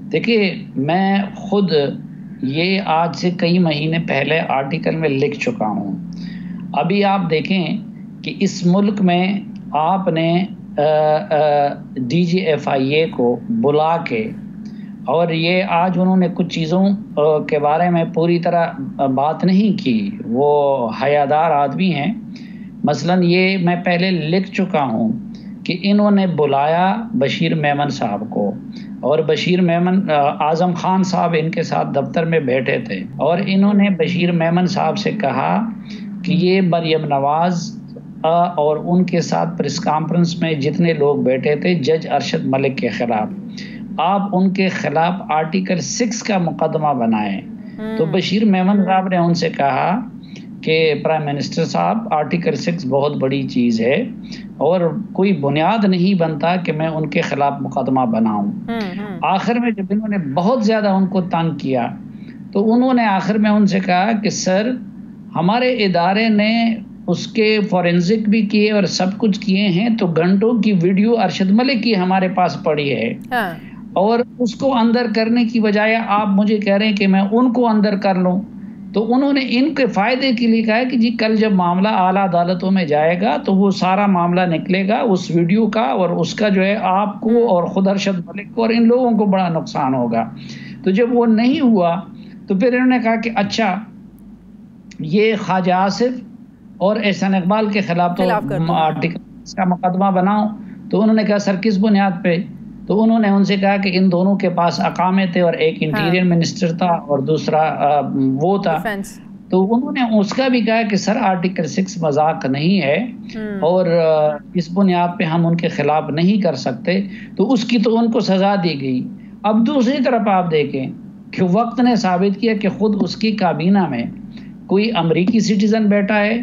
देखिए, मैं खुद ये आज से कई महीने पहले आर्टिकल में लिख चुका हूँ। अभी आप देखें कि इस मुल्क में आपने DG FIA को बुला के, और ये आज उन्होंने कुछ चीज़ों के बारे में पूरी तरह बात नहीं की, वो हयादार आदमी हैं। मसलन ये मैं पहले लिख चुका हूँ कि इन्होंने बुलाया बशीर मेमन साहब को, और बशीर मेमन आज़म खान साहब इनके साथ दफ्तर में बैठे थे, और इन्होंने बशीर मेमन साहब से कहा कि ये मरियम नवाज़ और उनके साथ प्रेस कॉन्फ्रेंस में जितने लोग बैठे थे जज अरशद मलिक के ख़िलाफ़, आप उनके ख़िलाफ़ आर्टिकल 6 का मुकदमा बनाएं। तो बशीर मेमन साहब ने उनसे कहा कि प्राइम मिनिस्टर साहब, आर्टिकल 6 बहुत बड़ी चीज़ है और कोई बुनियाद नहीं बनता कि मैं उनके ख़िलाफ़ मुकदमा बनाऊं। आखिर में जब इन्होंने बहुत ज़्यादा उनको तंग किया तो उन्होंने आखिर में उनसे कहा कि सर, हमारे इदारे ने उसके फॉरेंसिक भी किए और सब कुछ किए हैं, तो घंटों की वीडियो अरशद मलिक की हमारे पास पड़ी है, और उसको अंदर करने की बजाय आप मुझे कह रहे हैं कि मैं उनको अंदर कर लूं। तो उन्होंने इनके फ़ायदे के लिए कहा कि जी कल जब मामला आला अदालतों में जाएगा तो वो सारा मामला निकलेगा उस वीडियो का, और उसका जो है आपको और खुद अरशद मलिक को और इन लोगों को बड़ा नुकसान होगा। तो जब वो नहीं हुआ तो फिर इन्होंने कहा कि अच्छा, ये ख्वाजा आसिफ और एहसान इकबाल के खिलाफ तो आर्टिकल का मुकदमा बनाओ। तो उन्होंने कहा सर किस बुनियाद पे? तो उन्होंने उनसे कहा कि इन दोनों के पास अकामे थे, और एक इंटीरियर मिनिस्टर था और दूसरा वो था। तो उन्होंने उसका भी कहा कि सर आर्टिकल 6 मजाक नहीं है और इस बुनियाद पे हम उनके खिलाफ नहीं कर सकते। तो उसकी तो उनको सजा दी गई। अब दूसरी तरफ आप देखें कि वक्त ने साबित किया कि खुद उसकी काबीना में कोई अमरीकी सिटीजन बैठा है,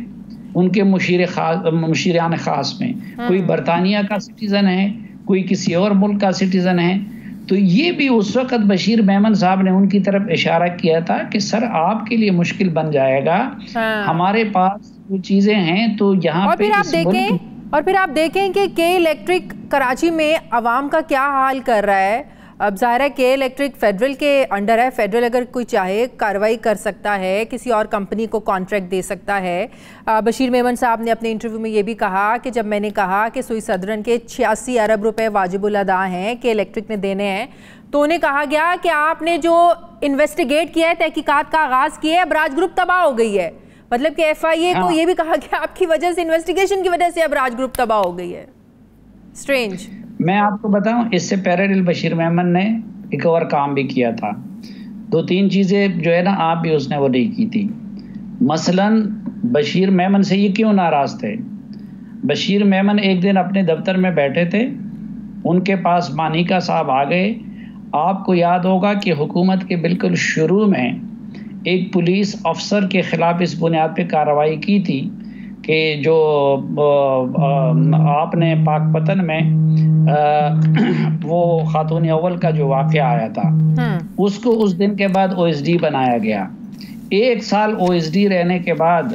उनके मुशीरान खास में, कोई बरतानिया का सिटीजन है, कोई किसी और मुल्क का सिटीजन है। तो ये भी उस वक्त बशीर मेमन साहब ने उनकी तरफ इशारा किया था कि सर आपके लिए मुश्किल बन जाएगा, हमारे पास जो चीजें हैं तो यहाँ पे और फिर आप देखें कि के इलेक्ट्रिक कराची में अवाम का क्या हाल कर रहा है। अब ज़ाहिर है के इलेक्ट्रिक फेडरल के अंडर है, फेडरल अगर कोई चाहे कार्रवाई कर सकता है, किसी और कंपनी को कॉन्ट्रैक्ट दे सकता है। बशीर मेमन साहब ने अपने इंटरव्यू में ये भी कहा कि जब मैंने कहा कि सुई सदरन के 86 अरब रुपए वाजिबुल अदा हैं के इलेक्ट्रिक ने देने हैं, तो उन्हें कहा गया कि आपने जो इन्वेस्टिगेट किया है, तहकीकात का आगाज़ किया है, अबराज ग्रुप तबाह हो गई है। मतलब कि FIA को ये भी कहा गया आपकी वजह से, इन्वेस्टिगेशन की वजह से अबराज ग्रुप तबाह हो गई है। स्ट्रेंज। मैं आपको बताऊं, इससे पैरेलल बशीर मेमन ने एक और काम भी किया था। 2-3 चीज़ें जो है ना, आप भी उसने वो नहीं की थी। मसलन बशीर मेमन से ये क्यों नाराज़ थे? बशीर मेमन एक दिन अपने दफ्तर में बैठे थे, उनके पास मानिका साहब आ गए। आपको याद होगा कि हुकूमत के बिल्कुल शुरू में एक पुलिस अफसर के ख़िलाफ़ इस बुनियाद पे कार्रवाई की थी कि जो आपने पाकपतन में वो खातून अव्वल का जो वाक़या आया था, उसको उस दिन के बाद OSD बनाया गया। 1 साल OSD रहने के बाद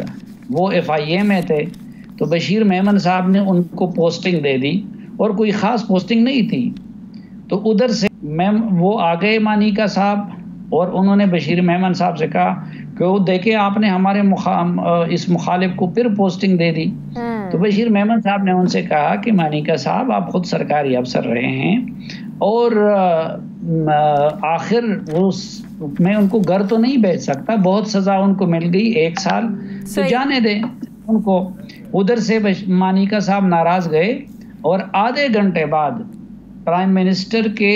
वो FIA में थे, तो बशीर मेमन साहब ने उनको पोस्टिंग दे दी, और कोई ख़ास पोस्टिंग नहीं थी। तो उधर से वो आ गए मानिका साहब, और उन्होंने बशीर मेमन साहब से कहा कि वो देखे आपने हमारे इस मुखालिफ को फिर पोस्टिंग दे दी। तो बशीर मेमन साहब ने उनसे कहा कि मानिका साहब आप खुद सरकारी अफसर रहे हैं, और आखिर वो मैं उनको घर तो नहीं भेज सकता, बहुत सज़ा उनको मिल गई 1 साल, तो जाने दें उनको। उधर से मानिका साहब नाराज़ गए, और आधे घंटे बाद प्राइम मिनिस्टर के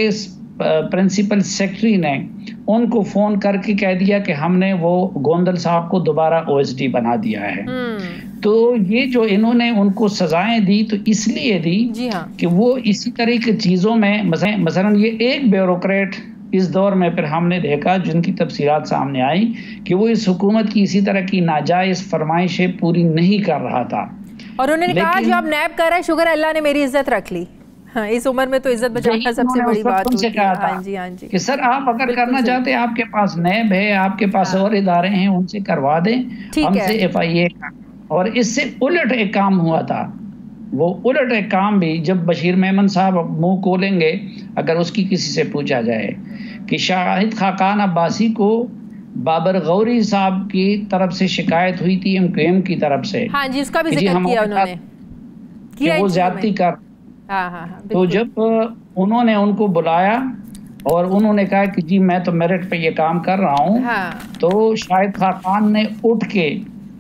प्रिंसिपल सेक्रेटरी ने उनको फ़ोन करके कह दिया कि हमने वो गोंदल साहब को दोबारा OSD बना दिया है। तो ये जो इन्होंने उनको सजाएं दी, तो इसलिए दी कि वो इसी तरह की चीज़ों में, मसलन ये एक ब्यूरोक्रेट इस दौर में फिर हमने देखा जिनकी तफसीलात सामने आई कि वो इस हुकूमत की इसी तरह की नाजायज़ फरमाइशें पूरी नहीं कर रहा था। और उन्होंने कहा जो अब नैब कर रहा है, शुक्र अल्लाह ने मेरी इज्जत रख ली। हाँ, इस उम्र में तो इज्जत बचाना सबसे बड़ी बात होती है। हाँ जी, हाँ जी। कि सर आप अगर करना चाहते हैं, आपके पास नैब है, आपके पास और इदारे हैं, उनसे करवा दें, हमसे FIA का। और इससे उलट एक काम हुआ था, वो उलट एक काम भी, जब बशीर मेमन साहब मुंह खोलेंगे अगर उसकी किसी से पूछा जाए कि शाहिद खाकान अब्बासी को बाबर गौरी साहब की तरफ से शिकायत हुई थी MQM की तरफ से। हाँ जी, उसका भी जिक्र किया उन्होंने कि वो ज्यादती कर। तो जब उन्होंने उनको बुलाया और उन्होंने कहा कि जी मैं तो मेरिट पे ये काम कर रहा हूँ, तो शाहिद खाकान ने उठ के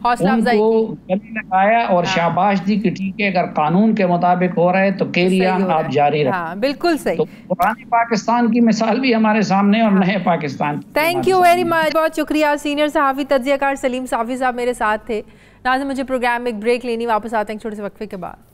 उनको गले लगाया और शाबाश दी कि ठीक है, अगर कानून के मुताबिक हो रहा है तो कैरियर आप जारी रखें। बिल्कुल सही। तो पुराने पाकिस्तान की मिसाल भी हमारे सामने और नए Pakistan. Thank you very much, बहुत शुक्रिया। सीनियर सहाफ़ी तज्ज़ियाकार सलीम साफ़ी साहब मेरे साथ थे। नाज़रीन, मुझे प्रोग्राम में एक ब्रेक लेनी, वापस आते हैं छोटे से वक्फे के बाद।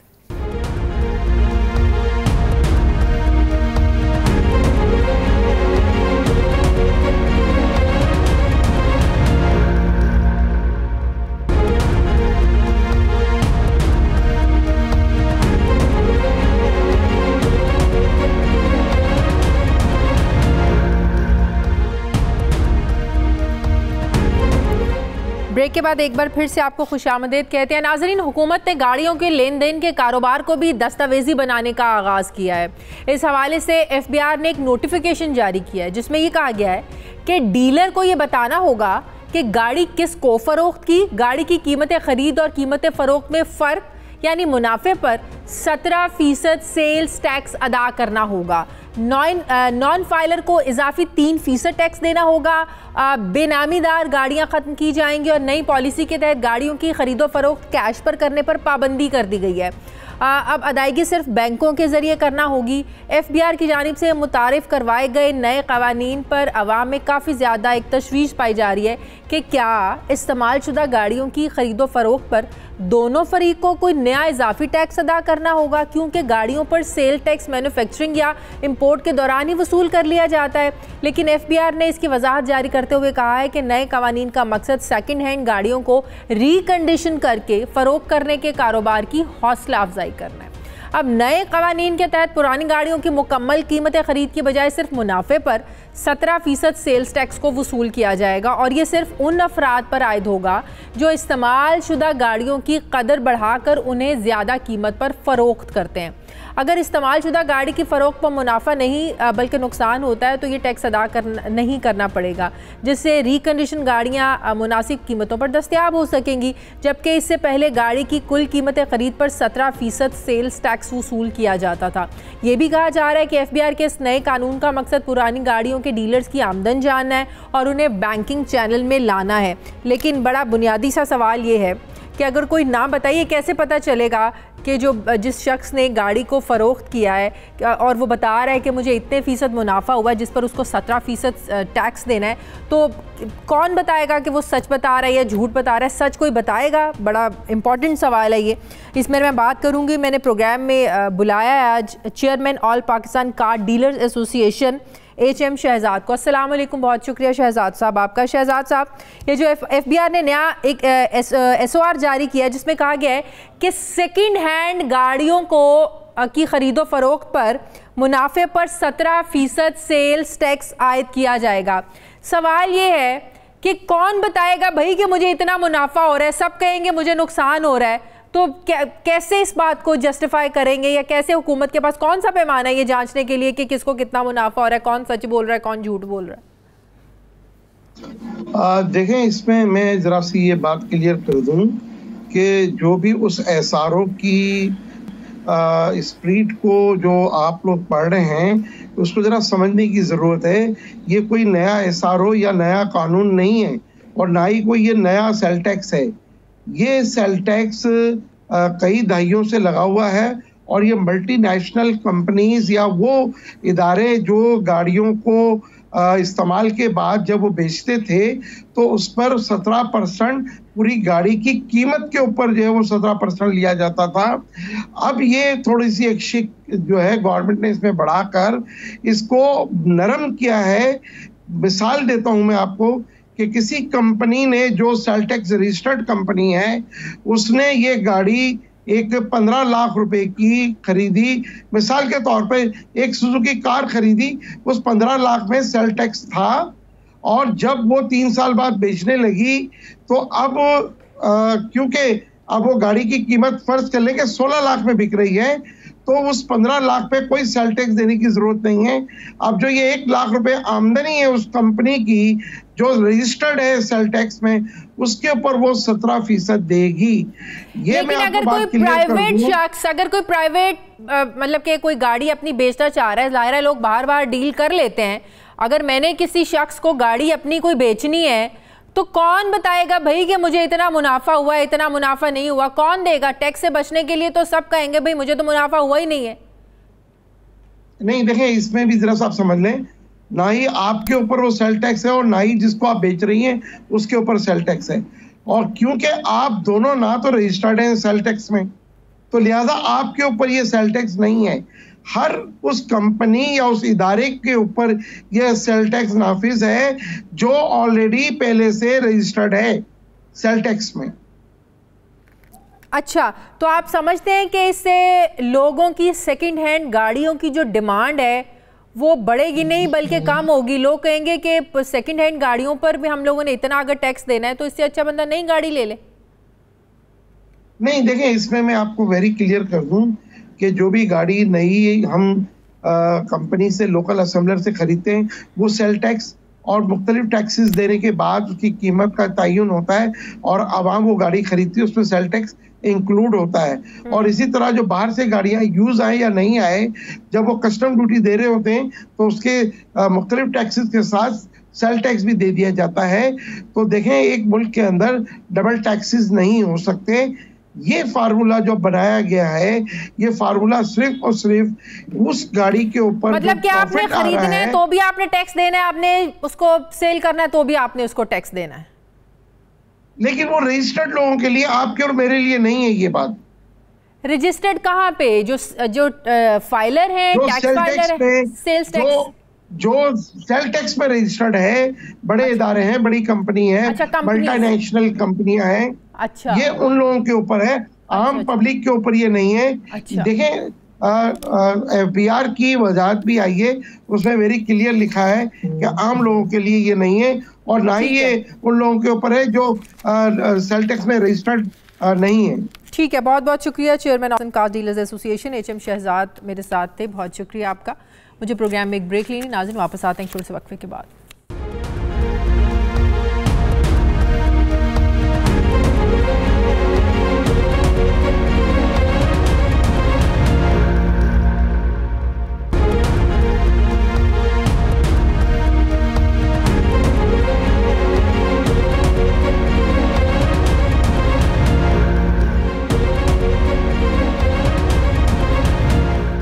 ब्रेक के बाद एक बार फिर से आपको खुशामदीद कहते हैं। नाज़रीन, हुकूमत ने गाड़ियों के लेन देन के कारोबार को भी दस्तावेजी बनाने का आगाज़ किया है। इस हवाले से FBR ने एक नोटिफिकेशन जारी किया है जिसमें यह कहा गया है कि डीलर को यह बताना होगा कि गाड़ी किसको फ़रोख्त की, गाड़ी की कीमत ख़रीद और कीमत फ़रोख्त में फ़र्क यानी मुनाफे पर 17% सेल्स टैक्स अदा करना होगा। नॉन फाइलर को इजाफी 3% टैक्स देना होगा। बेनामीदार गाड़ियां ख़त्म की जाएंगी और नई पॉलिसी के तहत गाड़ियों की खरीदो फरोख्त कैश पर करने पर पाबंदी कर दी गई है। अब अदायगी सिर्फ बैंकों के ज़रिए करना होगी। FBR की जानिब से मुतारिफ़ करवाए गए नए क़वानीन पर अवाम में काफ़ी ज़्यादा एक तशवीश पाई जा रही है कि क्या इस्तेमाल शुदा गाड़ियों की ख़रीदो फ़रोख्त पर दोनों फरीक को कोई नया इजाफी टैक्स अदा करना होगा, क्योंकि गाड़ियों पर सेल टैक्स मैन्युफैक्चरिंग या इंपोर्ट के दौरान ही वसूल कर लिया जाता है। लेकिन FBR ने इसकी वजाहत जारी करते हुए कहा है कि नए कवानीन का मकसद सेकंड हैंड गाड़ियों को रिकंडीशन करके फ़रोख्त करने के कारोबार की हौसला अफजाई करना है। अब नए कवानीन के तहत पुरानी गाड़ियों की मुकम्मल कीमत ख़रीद की बजाय सिर्फ मुनाफे पर 17% सेल्स टैक्स को वसूल किया जाएगा, और ये सिर्फ उन अफराद पर आयद होगा जो इस्तेमाल शुदा गाड़ियों की कदर बढ़ाकर उन्हें ज़्यादा कीमत पर फ़रोख्त करते हैं। अगर इस्तेमाल शुदा गाड़ी की फ़रोख्त पर मुनाफा नहीं बल्कि नुकसान होता है तो ये टैक्स अदा नहीं करना पड़ेगा, जिससे रिकंडीशन गाड़ियाँ मुनासिब कीमतों पर दस्तयाब हो सकेंगी। जबकि इससे पहले गाड़ी की कुल कीमत ख़रीद पर 17% सेल्स टैक्स वसूल किया जाता था। ये भी कहा जा रहा है कि FBR के इस नए कानून का मकसद पुरानी गाड़ियों के डीलर्स की आमदन जानना है और उन्हें बैंकिंग चैनल में लाना है। लेकिन बड़ा बुनियादी सा सवाल ये है कि अगर कोई ना बताइए कैसे पता चलेगा कि जिस शख्स ने गाड़ी को फ़रोख्त किया है और वो बता रहा है कि मुझे इतने फ़ीसद मुनाफा हुआ है जिस पर उसको 17% टैक्स देना है, तो कौन बताएगा कि वो सच बता रहा है या झूठ बता रहा है? सच कोई बताएगा? बड़ा इम्पॉर्टेंट सवाल है ये। इसमें मैं बात करूँगी, मैंने प्रोग्राम में बुलाया है आज chairman all Pakistan car dealers association HM Shahzad को। अस्सलाम वालेकुम, बहुत शुक्रिया शहजाद साहब आपका। शहजाद साहब, ये जो FBR ने नया एक SOR जारी किया है जिसमें कहा गया है कि सेकंड हैंड गाड़ियों को की ख़रीदो फ़रोख्त पर मुनाफे पर 17% सेल्स टैक्स आयद किया जाएगा। सवाल ये है कि कौन बताएगा भाई कि मुझे इतना मुनाफा हो रहा है? सब कहेंगे मुझे नुकसान हो रहा है, तो कैसे इस बात को जस्टिफाई करेंगे, या कैसे हुकूमत के पास कौन सा पैमाना है ये जांचने के लिए कि किसको कितना मुनाफा हो रहा है, कौन सच बोल रहा है, कौन झूठ बोल रहा है? देखें, इसमें मैं जरा सी ये बात क्लियर कर दूं कि जो भी उस SRO की स्प्रिट को जो आप लोग पढ़ रहे हैं उसको जरा समझने की ज़रूरत है। ये कोई नया SRO या नया कानून नहीं है, और ना ही कोई ये नया सेल टैक्स है। ये सेल टैक्स कई दहाइयों से लगा हुआ है, और ये मल्टीनेशनल कंपनीज या वो इदारे जो गाड़ियों को इस्तेमाल के बाद जब वो बेचते थे तो उस पर 17% पूरी गाड़ी की कीमत के ऊपर जो है वो 17% लिया जाता था। अब ये थोड़ी सी एक शिक जो है गवर्नमेंट ने इसमें बढ़ाकर इसको नरम किया है। मिसाल देता हूं मैं आपको कि किसी कंपनी ने जो सेल टैक्स रजिस्टर्ड कंपनी है उसने ये गाड़ी एक 15 लाख रुपए की खरीदी, मिसाल के तौर पे एक सुजुकी कार खरीदी, उस 15 लाख में सेल टैक्स था, और जब वो 3 साल बाद बेचने लगी तो अब क्योंकि अब वो गाड़ी की कीमत फर्ज कर लेंगे 16 लाख में बिक रही है, तो उस 15 लाख पे कोई सेल टैक्स देने की जरूरत नहीं है। अब जो ये 1 लाख रुपए आमदनी है उस कंपनी की जो रजिस्टर्ड है सेल टैक्स में, उसके ऊपर वो 17% देगी। ये लेकिन अगर कोई प्राइवेट शख्स, अगर कोई प्राइवेट मतलब कि कोई गाड़ी अपनी बेचना चाह रहा है, जाहिर है लोग बाहर बाहर डील कर लेते हैं। अगर मैंने किसी शख्स को गाड़ी अपनी कोई बेचनी है तो कौन बताएगा भाई कि मुझे इतना मुनाफा हुआ है, इतना मुनाफा नहीं हुआ? कौन देगा? टैक्स से बचने के लिए तो सब कहेंगे भाई मुझे तो मुनाफा हुआ ही नहीं है। नहीं, देखें, इसमें भी जरा सा आप समझ लें, ना ही आपके ऊपर वो सेल टैक्स है और ना ही जिसको आप बेच रही हैं उसके ऊपर सेल टैक्स है। और क्योंकि आप दोनों ना तो रजिस्टर्ड हैं सेल टैक्स में, तो लिहाजा आपके ऊपर ये सेल टैक्स नहीं है। हर उस कंपनी या उस इदारे के ऊपर यह सेल टैक्स नाफिज है जो ऑलरेडी पहले से रजिस्टर्ड है सेल टैक्स में। अच्छा, तो आप समझते हैं कि इससे लोगों की सेकंड हैंड गाड़ियों की जो डिमांड है वो बढ़ेगी नहीं बल्कि कम होगी? लोग कहेंगे कि सेकंड हैंड गाड़ियों पर भी हम लोगों ने इतना अगर टैक्स देना है तो इससे अच्छा बंदा नई गाड़ी ले ले। नहीं, देखें, इसमें मैं आपको वेरी क्लियर कर दूं कि जो भी गाड़ी नई हम कंपनी से, लोकल असेंबलर से खरीदते हैं, वो सेल टैक्स और मुख्तलिफ टैक्सेस देने के बाद उसकी कीमत का तयन होता है, और आवाम वो गाड़ी खरीदती है उसमें सेल टैक्स इंक्लूड होता है। और इसी तरह जो बाहर से गाड़ियां यूज आए या नहीं आए, जब वो कस्टम ड्यूटी दे रहे होते हैं तो उसके मुख्तलिफ टैक्सेस के साथ सेल टैक्स भी दे दिया जाता है। तो देखें, एक मुल्क के अंदर डबल टैक्सेस नहीं हो सकते। ये फार्मूला जो बनाया गया है, ये फार्मूला सिर्फ और सिर्फ उस गाड़ी के ऊपर, मतलब कि आपने खरीदना है तो भी आपने टैक्स देना है, आपने उसको सेल करना है तो भी आपने उसको टैक्स देना है। लेकिन वो रजिस्टर्ड लोगों के लिए, आपके और मेरे लिए नहीं है ये बात। रजिस्टर्ड कहाँ पे? जो फाइलर है, टैक्स फाइलर है, सेल्स टैक्स, जो सेल टैक्स में रजिस्टर्ड है, बड़े इदारे हैं, बड़ी कंपनी है, मल्टीनेशनल कंपनियां हैं। अच्छा, ये उन लोगों के ऊपर है, आम पब्लिक के ऊपर ये नहीं है। अच्छा। देखें, FBR की वजाहत भी आई है, उसमें वेरी क्लियर लिखा है कि आम लोगों के लिए ये नहीं है, और ना ही ये उन लोगों के ऊपर है जो सेल टैक्स में रजिस्टर्ड नहीं है। ठीक है, बहुत बहुत शुक्रिया chairman of car dealers association HM Shahzad मेरे साथ थे, बहुत शुक्रिया आपका। मुझे प्रोग्राम में एक ब्रेक लेनी, नाज़रीन वापस आते हैं छोटे से वक्फे के बाद।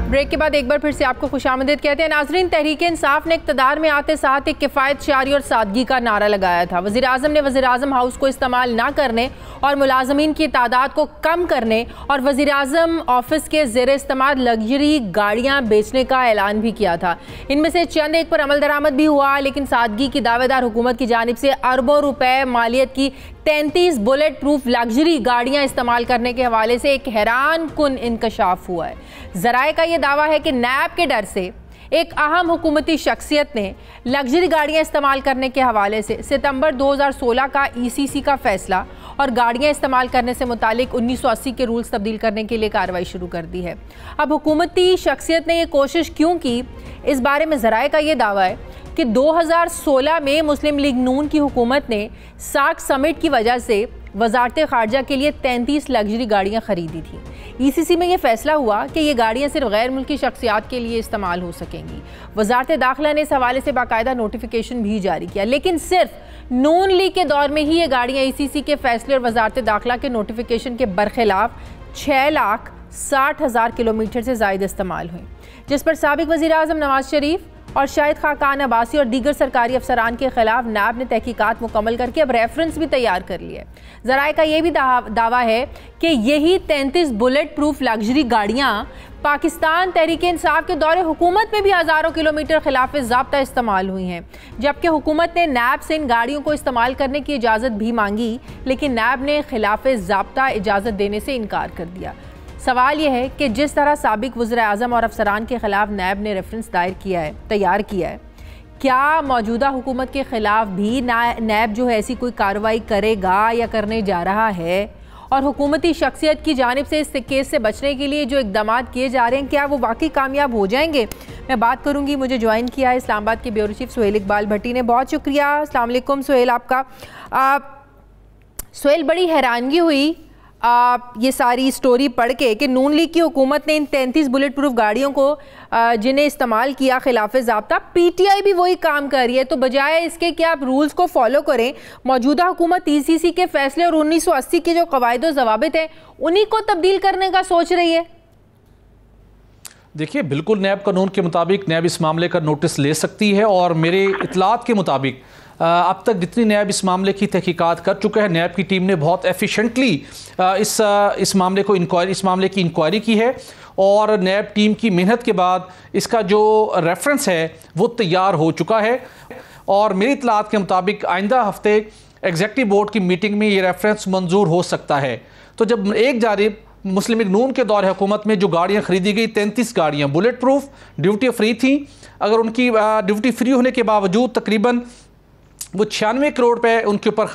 ब्रेक के बाद एक बार फिर से आपको खुशामदीद कहते हैं। नाजरीन, तहरीक इंसाफ ने इक़्तिदार में आते साथ एक किफ़ायत शारी और सादगी का नारा लगाया था। वज़ीर आज़म ने वज़ीर आज़म हाउस को इस्तेमाल ना करने और मुलाजमीन की तादाद को कम करने और वज़ीर आज़म ऑफिस के ज़ेर इस्तेमाल लग्जरी गाड़ियाँ बेचने का ऐलान भी किया था। इनमें से चंद एक पर अमल दरामद भी हुआ, लेकिन सादगी की दावेदार हुकूमत की जानिब से अरबों रुपए मालियत की 33 बुलेट प्रूफ लग्जरी गाड़ियां इस्तेमाल करने के हवाले से एक हैरान कुन इंकशाफ हुआ है। ज़राए का यह दावा है कि नैब के डर से एक अहम हुकूमती शख्सियत ने लग्जरी गाड़ियां इस्तेमाल करने के हवाले से सितंबर 2016 का ECC का फैसला और गाड़ियां इस्तेमाल करने से मुतालिक 1980 के रूल्स तब्दील करने के लिए कार्रवाई शुरू कर दी है। अब हुकूमती शख्सियत ने यह कोशिश क्यों की, इस बारे में ज़राए का यह दावा है कि 2016 में मुस्लिम लीग नून की हुकूमत ने सार्क समिट की वजह से वजारत खारजा के लिए 33 लग्जरी गाड़ियाँ ख़रीदी थी। ECC में यह फैसला हुआ कि ये गाड़ियाँ सिर्फ गैर मुल्की शख्सियात के लिए इस्तेमाल हो सकेंगी। वजारत दाखिला ने इस हवाले से बाकायदा नोटिफिकेशन भी जारी किया, लेकिन सिर्फ नून लीग के दौर में ही ये गाड़ियाँ ECC के फैसले और वजारत दाखिला के नोटिफिकेशन के बरखिलाफ 6,60,000 किलोमीटर से ज़ायद इस्तेमाल हुई, जिस पर साबिक वज़ीर आज़म नवाज शरीफ और शाहिद खाकान अब्बासी और दीगर सरकारी अफसरान के खिलाफ नैब ने तहकीकात मुकम्मल करके अब रेफरेंस भी तैयार कर लिया है। ज़राए का यह भी दावा है कि यही 33 बुलेट प्रूफ लग्जरी गाड़ियाँ पाकिस्तान तहरीक इंसाफ के दौरे हुकूमत में भी हज़ारों किलोमीटर खिलाफ ज़ाब्ता इस्तेमाल हुई हैं, जबकि हुकूमत ने नैब से इन गाड़ियों को इस्तेमाल करने की इजाज़त भी मांगी, लेकिन नैब ने खिलाफ ज़ाब्ता इजाज़त देने से इनकार कर दिया। सवाल यह है कि जिस तरह साबिक वज़ीर आज़म और अफसरान के खिलाफ नैब ने रेफरेंस तैयार किया है, क्या मौजूदा हुकूमत के खिलाफ भी नैब जो है ऐसी कोई कार्रवाई करेगा या करने जा रहा है? और हुकूमती शख्सियत की जानिब से इस केस से बचने के लिए जो इक़दाम किए जा रहे हैं, क्या वो वाकई कामयाब हो जाएंगे? मैं बात करूंगी, मुझे ज्वाइन किया है इस्लामाबाद के ब्यूरो चीफ सुहेल इकबाल भट्टी ने। बहुत शुक्रिया। अस्सलाम वालेकुम सुहेल आपका। सुहेल, बड़ी हैरानगी हुई ये सारी स्टोरी पढ़ के कि नून लीग की हुकूमत ने इन 33 बुलेट प्रूफ गाड़ियों को जिन्हें इस्तेमाल किया खिलाफ ज़ाब्ता, PTI भी वही काम कर रही है। तो बजाय इसके कि आप रूल्स को फॉलो करें, मौजूदा हुकूमत ECC के फैसले और 1980 के जो कवायद व ज़वाबित हैं उन्हीं को तब्दील करने का सोच रही है। देखिए, बिल्कुल नैब कानून के मुताबिक नैब इस मामले का नोटिस ले सकती है, और मेरे इतलात के मुताबिक अब तक जितनी नैब इस मामले की तहकीकात कर चुका है, नैब की टीम ने बहुत एफिशिएंटली इस मामले की इंक्वायरी की है, और नैब टीम की मेहनत के बाद इसका जो रेफरेंस है वो तैयार हो चुका है। और मेरी इतलात के मुताबिक आइंदा हफ्ते एग्जीक्यूटिव बोर्ड की मीटिंग में ये रेफरेंस मंजूर हो सकता है। तो जब एक जानिब मुस्लिम लीग नून के दौर हुकूमत में जो गाड़ियाँ खरीदी गई, 33 गाड़ियाँ बुलेट प्रूफ ड्यूटी फ्री थी, अगर उनकी ड्यूटी फ्री होने के बावजूद तकरीबन वो 96 करोड़ रुपए उनके ऊपर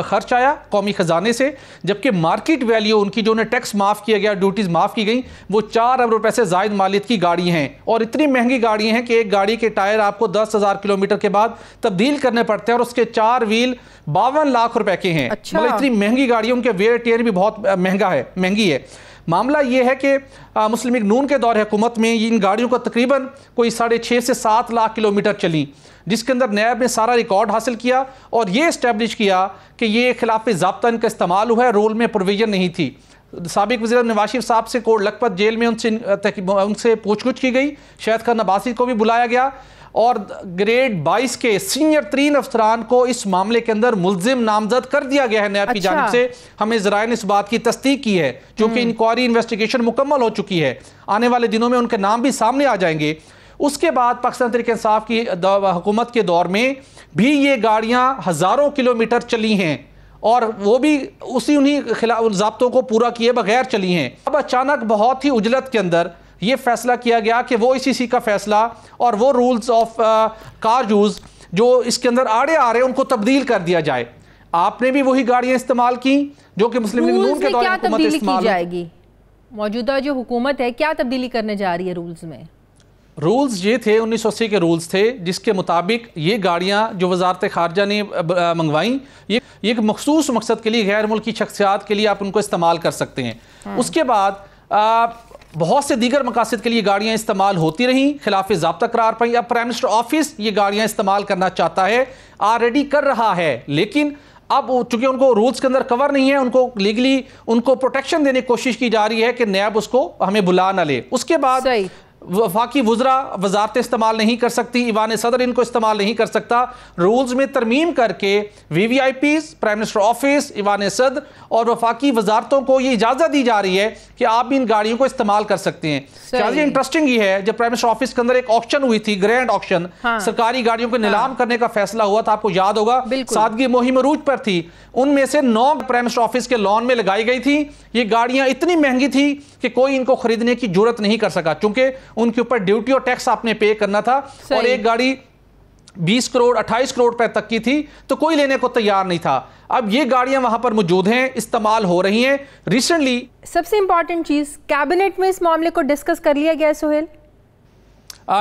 खर्च आया कौमी ख़जाने से, जबकि मार्केट वैल्यू उनकी जो उन्हें टैक्स माफ़ किया गया, ड्यूटीज़ माफ़ की गई, वो 4 अरब रुपए से ज़ायद मालियत की गाड़ी हैं। और इतनी महंगी गाड़ियाँ हैं कि एक गाड़ी के टायर आपको 10,000 किलोमीटर के बाद तब्दील करने पड़ते हैं, और उसके 4 व्हील 52 लाख रुपए के हैं। अच्छा। मतलब इतनी महंगी गाड़ियों, उनके वेयर टेयर भी बहुत महंगी है। मामला ये है कि मुस्लिम लीग नून के दौर हुकूमत में इन गाड़ियों का तकरीबन कोई 6.5 से 7 लाख किलोमीटर चली, जिसके अंदर नैब ने सारा रिकॉर्ड हासिल किया और ये इस्टेब्लिश किया कि ये खिलाफ ज़ाब्ता इनका इस्तेमाल हुआ है, रूल में प्रोविजन नहीं थी। साबिक वज़ीर नवाज शरीफ साहब से कोट लखपत जेल में उनसे पूछगछ की गई। शाहिद खान अब्बासी को भी बुलाया गया और ग्रेड 22 के सीनियर तरीन अफसरान को इस मामले के अंदर मुल्जिम नामजद कर दिया गया है नैब की जानिब से। हमें ज़राए ने इस बात की तस्दीक की है, क्योंकि इंक्वायरी इन्वेस्टिगेशन मुकम्मल हो चुकी है। आने वाले दिनों में उनके नाम भी सामने आ जाएंगे। उसके बाद पाकिस्तान तहरीक इंसाफ की हुकूमत के दौर में भी ये गाड़ियाँ हज़ारों किलोमीटर चली हैं और वो भी उन्हीं खिलाफ ज़ाब्तों को पूरा किए बगैर चली हैं। अब अचानक बहुत ही उजलत के अंदर ये फैसला किया गया कि वो ICC का फैसला और वो रूल्स ऑफ कार यूज़ जो इसके अंदर आड़े आ रहे हैं उनको तब्दील कर दिया जाए। आपने भी वही गाड़ियां इस्तेमाल की जो कि मुस्लिम लीग नून के दौर में हुकूमत इस्तेमाल जाएगी। मौजूदा जो हुकूमत है क्या तब्दीली करने जा रही है रूल्स में? रूल्स ये थे 1980 के रूल्स थे, जिसके मुताबिक ये गाड़ियाँ जो वजारत खारजा ने मंगवाई ये एक मखसूस मकसद के लिए गैर मुल्की शख्सियात के लिए आप उनको इस्तेमाल कर सकते हैं। उसके बाद बहुत से दीगर मकासद के लिए गाड़ियाँ इस्तेमाल होती रहीं, खिलाफ ज़ाब्ता करार पाई। अब प्राइम मिनिस्टर ऑफिस ये गाड़ियाँ इस्तेमाल करना चाहता है, ऑलरेडी कर रहा है, लेकिन अब चूंकि उनको रूल्स के अंदर कवर नहीं है, उनको लीगली उनको प्रोटेक्शन देने की कोशिश की जा रही है कि नैब उसको हमें बुला ना ले। उसके बाद वफाकी वज़रा वजारत इस्तेमाल नहीं कर सकती, ईवान सदर इनको इस्तेमाल नहीं कर सकता। रूल्स में तरमीम करके VVIPs, प्राइम मिनिस्टर ऑफिस, ईवान सदर और वफाकी वजारतों को ये इजाज़त दी जा रही है कि आप भी इन गाड़ियों को इस्तेमाल कर सकते हैं। शायद इंटरेस्टिंग ये है, जब प्राइम मिनिस्टर ऑफिस के अंदर एक ऑक्शन हुई थी, ग्रैंड ऑक्शन, सरकारी गाड़ियों को नीलाम करने का फैसला हुआ था, आपको याद होगा, सादगी मुहिम अरूज पर थी। उनमें से 9 प्राइम मिनिस्टर ऑफिस के लॉन में लगाई गई थी। ये गाड़ियां इतनी महंगी थी कि कोई इनको खरीदने की जरूरत नहीं कर सका, क्योंकि उनके ऊपर ड्यूटी और टैक्स आपने पे करना था और एक गाड़ी 20 करोड़ 28 करोड़ रुपए तक की थी, तो कोई लेने को तैयार नहीं था। अब ये गाड़ियां वहां पर मौजूद हैं, इस्तेमाल हो रही हैं। रिसेंटली सबसे इंपॉर्टेंट चीज, कैबिनेट में इस मामले को डिस्कस कर लिया गया सोहेल?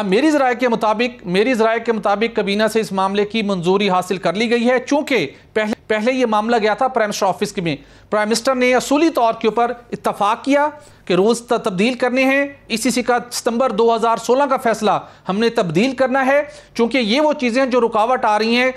मेरी ज़राए के मुताबिक काबीना से इस मामले की मंजूरी हासिल कर ली गई है, चूंकि पहले ये मामला गया था प्राइम मिनिस्टर ऑफिस में। प्राइम मिनिस्टर ने असूली तौर के ऊपर इत्तफाक किया कि रूल्स तब्दील करने हैं। ICC का सितंबर 2016 का फैसला हमने तब्दील करना है, क्योंकि ये वो चीज़ें जो रुकावट आ रही हैं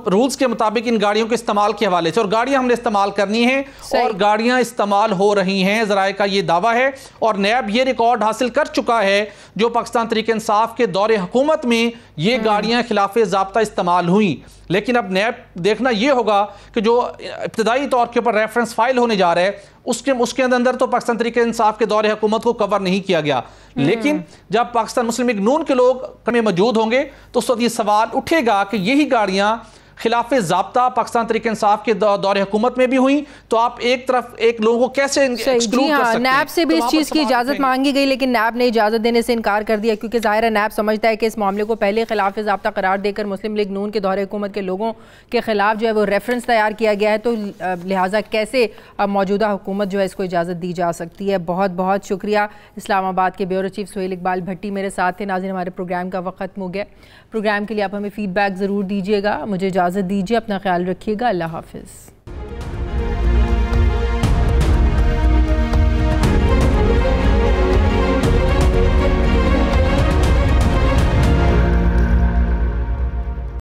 रूल्स के मुताबिक इन गाड़ियों के इस्तेमाल के हवाले से, और गाड़ियां हमने इस्तेमाल करनी है और गाड़ियां इस्तेमाल हो रही हैं, ज़राए का ये दावा है। और नैब ये रिकॉर्ड हासिल कर चुका है जो पाकिस्तान तहरीक इंसाफ के दौरे हुकूमत में ये गाड़ियां खिलाफ ज़ाब्ता इस्तेमाल हुई। लेकिन अब नैब देखना यह होगा कि जो इब्तदाई तौर के ऊपर रेफरेंस फाइल होने जा रहा है उसके अंदर तो पाकिस्तान तहरीक इंसाफ के दौरे हुकूमत को कवर नहीं किया गया। लेकिन जब पाकिस्तान मुस्लिम लीग नून के लोग में मौजूद होंगे तो उस वक्त ये सवाल उठेगा कि यही गाड़ियां खिलाफ ज़ाब्ता पाकिस्तान तहरीक इंसाफ के दौरे हुकूमत में भी हुई, तो आप एक तरफ एक लोगों को कैसे एक्सक्लूड कर सकते हैं? नैब से भी इस चीज़ की इजाज़त मांगी गई, लेकिन नैब ने इजाज़त देने से इनकार कर दिया, क्योंकि ज़ाहिर है नैब समझता है कि इस मामले को पहले खिलाफ ज़ाब्ता करार देकर मुस्लिम लीग नून के दौरे हुकूमत के लोगों के खिलाफ जो है वो रेफरेंस तैयार किया गया है, तो लिहाजा कैसे अब मौजूदा हुकूमत जो है इसको इजाज़त दी जा सकती है। बहुत बहुत शुक्रिया। इस्लामाबाद के ब्यूरो चीफ सोहेल इकबाल भट्टी मेरे साथ थे। नाज़रीन, हमारे प्रोग्राम का वक्त खत्म हो गया। प्रोग्राम के लिए आप हमें फीडबैक ज़रूर दीजिएगा। मुझे इजाज़त दीजिए, अपना ख्याल रखिएगा। अल्लाह हाफ़िज़।